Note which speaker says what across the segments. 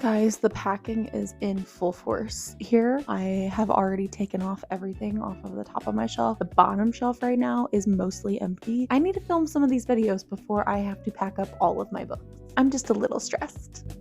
Speaker 1: Guys, the packing is in full force here. I have already taken off everything off of the top of my shelf. The bottom shelf right now is mostly empty. I need to film some of these videos before I have to pack up all of my books. I'm just a little stressed.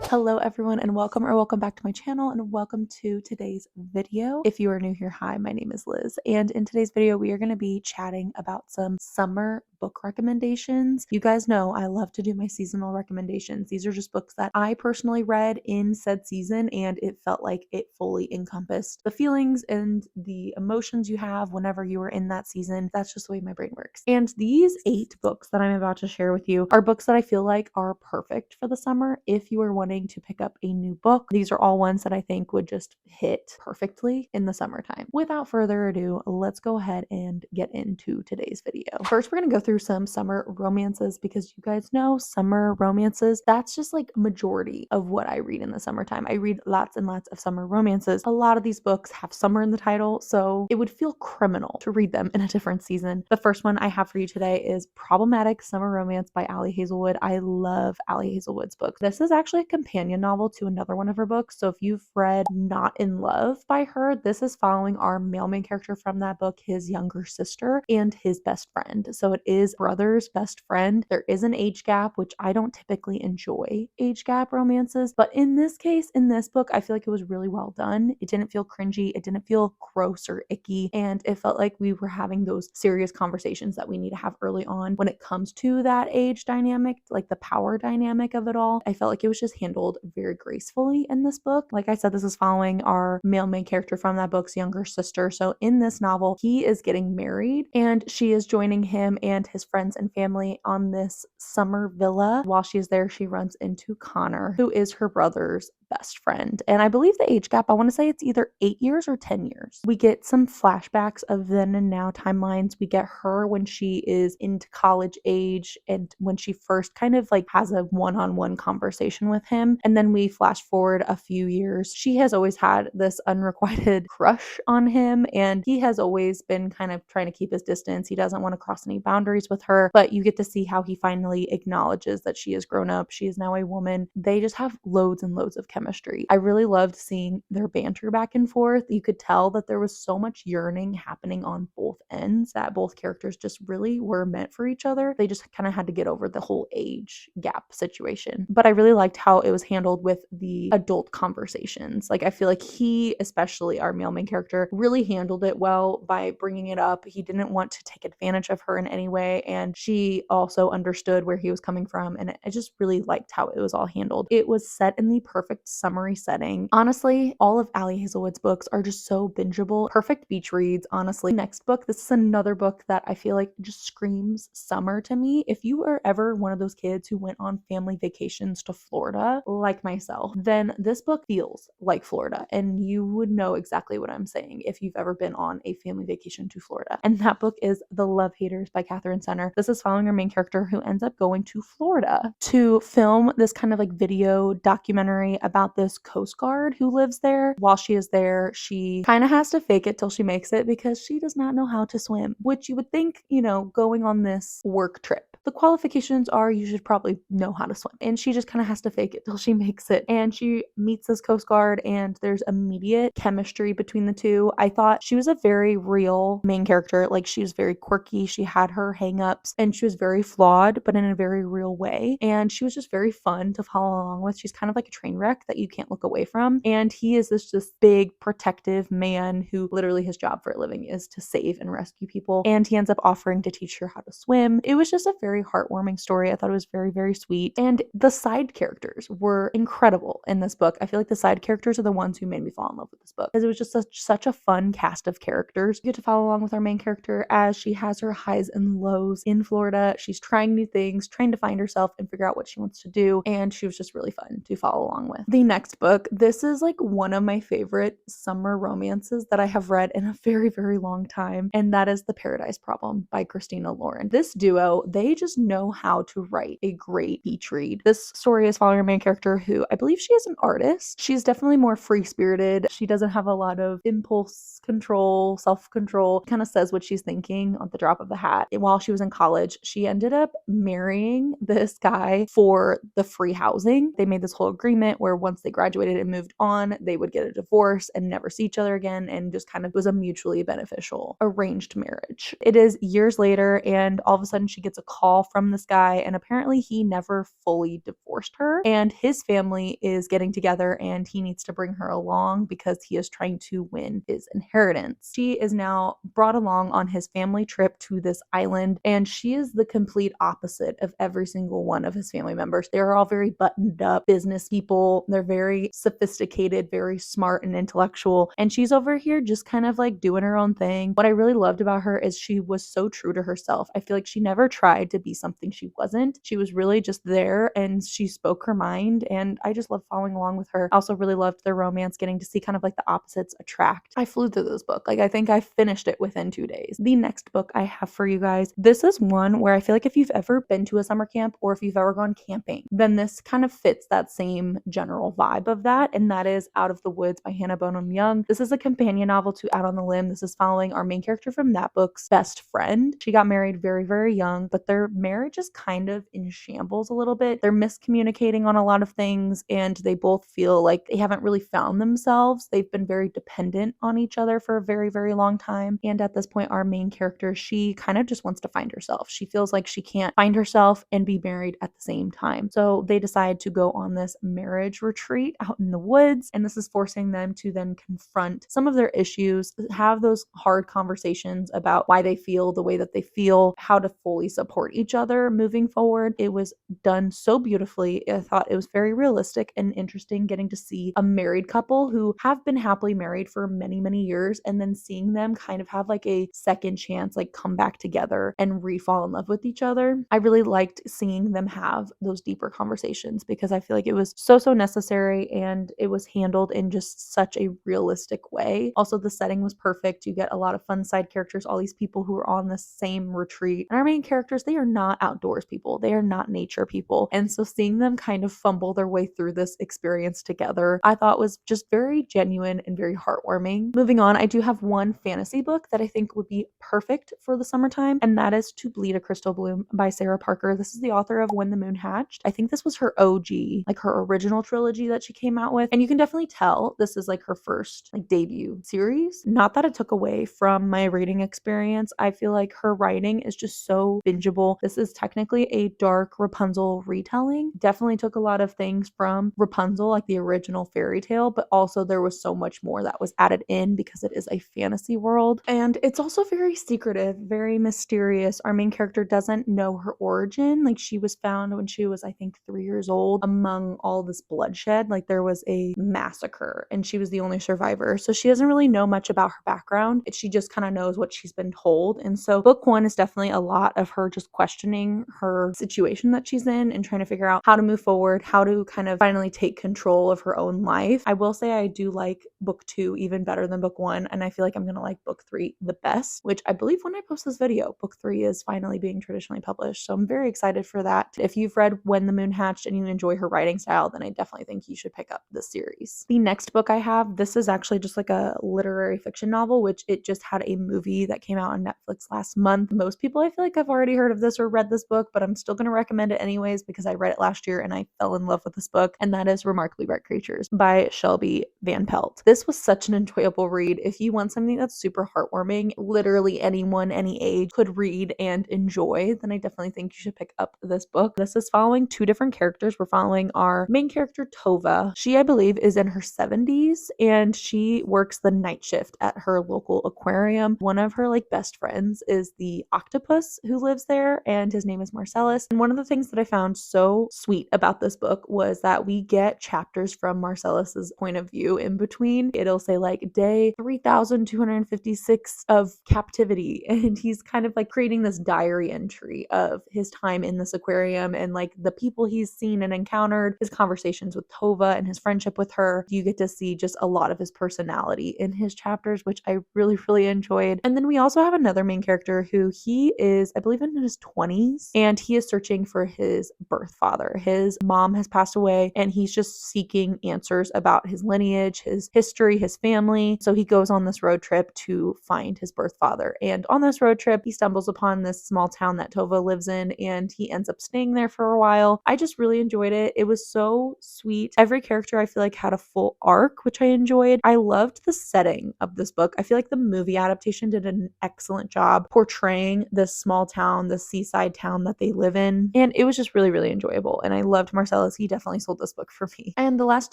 Speaker 1: Hello everyone and welcome back to my channel and welcome to today's video. If you are new here, hi, my name is Liz, and in today's video we are going to be chatting about some summer book recommendations. You guys know I love to do my seasonal recommendations. These are just books that I personally read in said season and it felt like it fully encompassed the feelings and the emotions you have whenever you were in that season. That's just the way my brain works. And these 8 books that I'm about to share with you are books that I feel like are perfect for the summer if you are wanting to pick up a new book. These are all ones that I think would just hit perfectly in the summertime. Without further ado, let's go ahead and get into today's video. First, we're going to go through some summer romances because you guys know summer romances, that's just like majority of what I read in the summertime. I read lots and lots of summer romances. A lot of these books have summer in the title, so it would feel criminal to read them in a different season. The first one I have for you today is Problematic Summer Romance by Ali Hazelwood. I love Ali Hazelwood's books. This is actually a companion novel to another one of her books. So if you've read Not in Love by her, this is following our male main character from that book, his younger sister and his best friend. So it is brother's best friend. There is an age gap, which I don't typically enjoy age gap romances, but in this case, in this book, I feel like it was really well done. It didn't feel cringy. It didn't feel gross or icky. And it felt like we were having those serious conversations that we need to have early on when it comes to that age dynamic, like the power dynamic of it all. I felt like it was just handled very gracefully in this book. Like I said, this is following our male main character from that book's younger sister. So in this novel, he is getting married and she is joining him and his friends and family on this summer villa. While she is there, she runs into Connor, who is her brother's best friend. And I believe the age gap, I want to say it's either 8 years or 10 years. We get some flashbacks of then and now timelines. We get her when she is into college age and when she first kind of like has a one-on-one conversation with him. And then we flash forward a few years. She has always had this unrequited crush on him and he has always been kind of trying to keep his distance. He doesn't want to cross any boundaries with her, but you get to see how he finally acknowledges that she is grown up. She is now a woman. They just have loads and loads of chemistry. I really loved seeing their banter back and forth. You could tell that there was so much yearning happening on both ends, that both characters just really were meant for each other. They just kind of had to get over the whole age gap situation. But I really liked how it was handled with the adult conversations. Like I feel like he, especially our male main character, really handled it well by bringing it up. He didn't want to take advantage of her in any way, and she also understood where he was coming from, and I just really liked how it was all handled. It was set in the perfect summery setting. Honestly, all of Ali Hazelwood's books are just so bingeable. Perfect beach reads, honestly. Next book, this is another book that I feel like just screams summer to me. If you are ever one of those kids who went on family vacations to Florida, like myself, then this book feels like Florida, and you would know exactly what I'm saying if you've ever been on a family vacation to Florida. And that book is The Love Haters by Katherine Center. This is following our main character who ends up going to Florida to film this kind of like video documentary about this Coast Guard who lives there. While she is there, she kind of has to fake it till she makes it because she does not know how to swim, which you would think, going on this work trip, the qualifications are you should probably know how to swim. And she just kind of has to fake it till she makes it. And she meets this Coast Guard and there's immediate chemistry between the two. I thought she was a very real main character. Like she was very quirky. She had her hangups and she was very flawed, but in a very real way. And she was just very fun to follow along with. She's kind of like a train wreck that you can't look away from. And he is this just big protective man who literally his job for a living is to save and rescue people. And he ends up offering to teach her how to swim. It was just a very heartwarming story. I thought it was very, very sweet. And the side characters were incredible in this book. I feel like the side characters are the ones who made me fall in love with this book because it was just such a fun cast of characters. You get to follow along with our main character as she has her highs and lows in Florida. She's trying new things, trying to find herself and figure out what she wants to do. And she was just really fun to follow along with. The next book, this is like one of my favorite summer romances that I have read in a very, very long time, and that is The Paradise Problem by Christina Lauren. This duo, they just know how to write a great beach read. This story is following our main character who I believe she is an artist. She's definitely more free-spirited. She doesn't have a lot of impulse control, self-control, kind of says what she's thinking on the drop of the hat. And while she was in college, she ended up marrying this guy for the free housing. They made this whole agreement where once they graduated and moved on, they would get a divorce and never see each other again, and just kind of was a mutually beneficial arranged marriage. It is years later, and all of a sudden she gets a call from this guy, and apparently he never fully divorced her, and his family is getting together and he needs to bring her along because he is trying to win his inheritance. She is now brought along on his family trip to this island, and she is the complete opposite of every single one of his family members. They're all very buttoned up business people. They're very sophisticated, very smart and intellectual, and she's over here just kind of like doing her own thing. What I really loved about her is she was so true to herself. I feel like she never tried to be something she wasn't. She was really just there and she spoke her mind, and I just love following along with her. I also really loved their romance, getting to see kind of like the opposites attract. I flew through this book. Like, I think I finished it within 2 days. The next book I have for you guys, this is one where I feel like if you've ever been to a summer camp or if you've ever gone camping, then this kind of fits that same general vibe of that, and that is Out of the Woods by Hannah Bonham Young. This is a companion novel to Out on the Limb. This is following our main character from that book's best friend. She got married very, very young, but their marriage is kind of in shambles a little bit. They're miscommunicating on a lot of things, and they both feel like they haven't really found themselves. They've been very dependent on each other for a very, very long time. And at this point, our main character, she kind of just wants to find herself. She feels like she can't find herself and be married at the same time. So they decide to go on this marriage retreat out in the woods, and this is forcing them to then confront some of their issues, have those hard conversations about why they feel the way that they feel, how to fully support each other moving forward. It was done so beautifully. I thought it was very realistic and interesting getting to see a married couple who have been happily married for many, many years, and then seeing them kind of have like a second chance, like come back together and re-fall in love with each other. I really liked seeing them have those deeper conversations because I feel like it was so necessary, and it was handled in just such a realistic way. Also, the setting was perfect. You get a lot of fun side characters, all these people who are on the same retreat. And our main characters, they are not outdoors people. They are not nature people. And so seeing them kind of fumble their way through this experience together, I thought was just very genuine and very heartwarming. Moving on, I do have one fantasy book that I think would be perfect for the summertime, and that is To Bleed a Crystal Bloom by Sarah Parker. This is the author of When the Moon Hatched. I think this was her OG, like her original trilogy that she came out with. And you can definitely tell this is like her first like debut series. Not that it took away from my reading experience. I feel like her writing is just so bingeable. This is technically a dark Rapunzel retelling. Definitely took a lot of things from Rapunzel, like the original fairy tale, but also there was so much more that was added in because it is a fantasy world. And it's also very secretive, very mysterious. Our main character doesn't know her origin. Like, she was found when she was, I think, 3 years old among all this bloodshed. Like, there was a massacre and she was the only survivor. So she doesn't really know much about her background. She just kind of knows what she's been told. And so book one is definitely a lot of her just questioning her situation that she's in and trying to figure out how to move forward, how to kind of finally take control of her own life. I will say I do like book two even better than book one, and I feel like I'm gonna like book three the best, which I believe when I post this video, book three is finally being traditionally published. So I'm very excited for that. If you've read When the Moon Hatched and you enjoy her writing style, then I definitely think you should pick up this series. The next book I have, this is actually just like a literary fiction novel, which it just had a movie that came out on Netflix last month. Most people, I feel like, have already heard of this or read this book, but I'm still going to recommend it anyways because I read it last year and I fell in love with this book, and that is Remarkably Bright Creatures by Shelby Van Pelt. This was such an enjoyable read. If you want something that's super heartwarming, literally anyone, any age could read and enjoy, then I definitely think you should pick up this book. This is following two different characters. We're following our main character, Tova. She, I believe, is in her 70s and she works the night shift at her local aquarium. One of her best friends is the octopus who lives there, and his name is Marcellus. And one of the things that I found so sweet about this book was that we get chapters from Marcellus's point of view in between. It'll say day 3256 of captivity, and he's kind of creating this diary entry of his time in this aquarium and the people he's seen and encountered, his conversations with with Tova and his friendship with her. You get to see just a lot of his personality in his chapters, which I really, really enjoyed. And then we also have another main character who he is, I believe, in his 20s, and he is searching for his birth father. His mom has passed away, and he's just seeking answers about his lineage, his history, his family. So he goes on this road trip to find his birth father. And on this road trip, he stumbles upon this small town that Tova lives in, and he ends up staying there for a while. I just really enjoyed it. It was so sweet. Every character I feel like had a full arc, which I enjoyed. I loved the setting of this book. I feel like the movie adaptation did an excellent job portraying this small town, the seaside town that they live in. And it was just really, really enjoyable. And I loved Marcellus. He definitely sold this book for me. And the last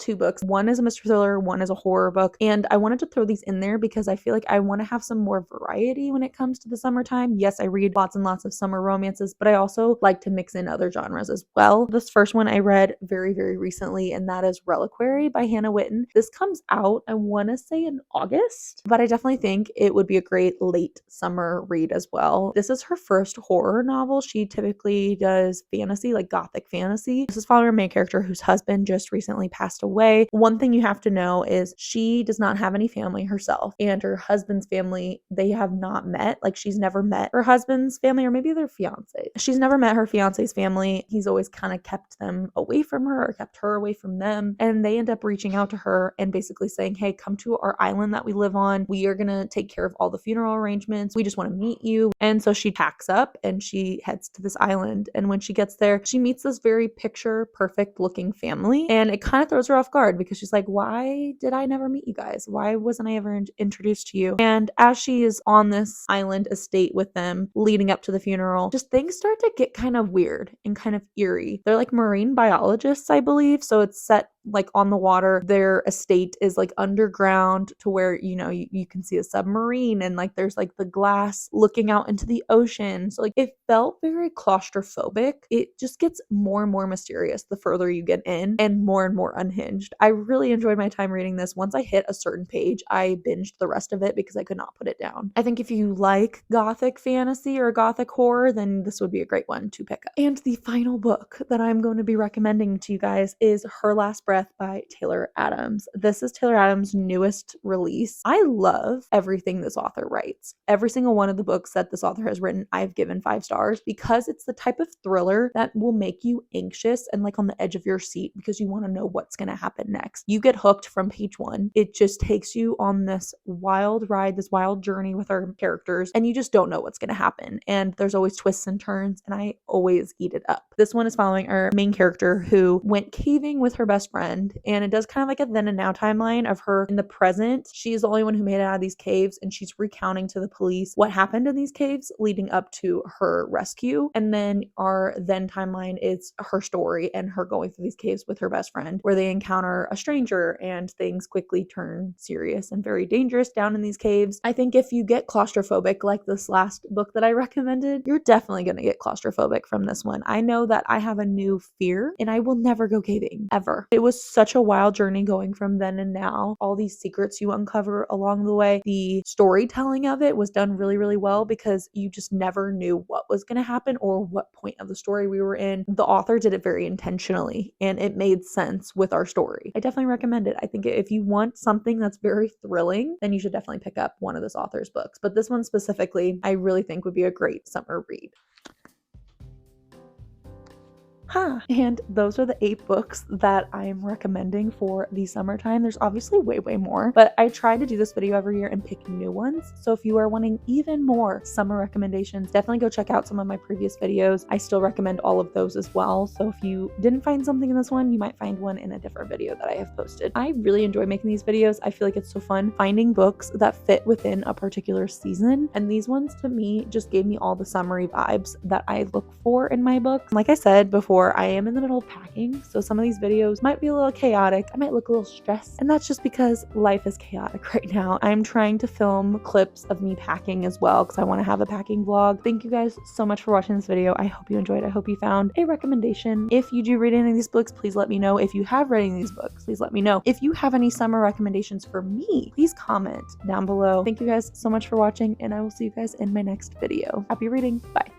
Speaker 1: two books, one is a mystery thriller, one is a horror book. And I wanted to throw these in there because I feel like I want to have some more variety when it comes to the summertime. Yes, I read lots and lots of summer romances, but I also like to mix in other genres as well. This first one I read very, very recently, and that is Reliquary by Hannah Witten. This comes out, I want to say, in August, but I definitely think it would be a great late summer read as well. This is her first horror novel. She typically does fantasy, like gothic fantasy. This is following her main character whose husband just recently passed away. One thing you have to know is she does not have any family herself, and her husband's family, they have not met. Like, she's never met her husband's family, or maybe their fiance. She's never met her fiance's family. He's always kind of kept them away from her, or kept her away from them. And they end up reaching out to her and basically saying, hey, come to our island that we live on. We are going to take care of all the funeral arrangements. We just want to meet you. And so she packs up and she heads to this island. And when she gets there, she meets this very picture perfect looking family. And it kind of throws her off guard because she's like, why did I never meet you guys? Why wasn't I ever introduced to you? And as she is on this island estate with them leading up to the funeral, just things start to get kind of weird and kind of eerie. They're like marine biologists, I believe. So it's set like on the water. Their estate is like underground to where, you know, you can see a submarine, and like there's like the glass looking out into the ocean. So like it felt very claustrophobic. It just gets more and more mysterious the further you get in, and more unhinged. I really enjoyed my time reading this. Once I hit a certain page, I binged the rest of it because I could not put it down. I think if you like gothic fantasy or gothic horror, then this would be a great one to pick up. And the final book that I'm going to be recommending to you guys is Her Last Breath by Taylor Adams. This is Taylor Adams' newest release. I love everything this author writes. Every single one of the books that this author has written, I've given 5 stars because it's the type of thriller that will make you anxious and like on the edge of your seat because you want to know what's going to happen next. You get hooked from page 1. It just takes you on this wild ride, this wild journey with our characters, and you just don't know what's going to happen. And there's always twists and turns, and I always eat it up. This one is following our main character who went caving with her best friend, and it does kind of like a then and now timeline of her in the present. She's the only one who made it out of these caves, and she's recounting to the police what happened in these caves leading up to her rescue. And then our then timeline is her story and her going through these caves with her best friend, where they encounter a stranger and things quickly turn serious and very dangerous down in these caves. I think if you get claustrophobic like this last book that I recommended, you're definitely going to get claustrophobic from this one. I know that I have a new fear and I will never go caving ever. It was such a wild journey going from then and now. All these secrets you uncover along the way. The storytelling of it was done really, really well because you just never knew what was going to happen or what point of the story we were in. The author did it very intentionally and it made sense with our story. I definitely recommend it. I think if you want something that's very thrilling, then you should definitely pick up one of this author's books. But this one specifically, I really think would be a great summer read. And those are the 8 books that I'm recommending for the summertime. There's obviously way more, but I try to do this video every year and pick new ones. So if you are wanting even more summer recommendations, definitely go check out some of my previous videos. I still recommend all of those as well. So if you didn't find something in this one, you might find one in a different video that I have posted. I really enjoy making these videos. I feel like it's so fun finding books that fit within a particular season. And these ones to me just gave me all the summery vibes that I look for in my books. Like I said before, I am in the middle of packing, so some of these videos might be a little chaotic. I might look a little stressed, and that's just because life is chaotic right now. I'm trying to film clips of me packing as well because I want to have a packing vlog. Thank you guys so much for watching this video. I hope you enjoyed. I hope you found a recommendation. If you do read any of these books, please let me know. If you have read any of these books, please let me know. If you have any summer recommendations for me, please comment down below. Thank you guys so much for watching, and I will see you guys in my next video. Happy reading. Bye.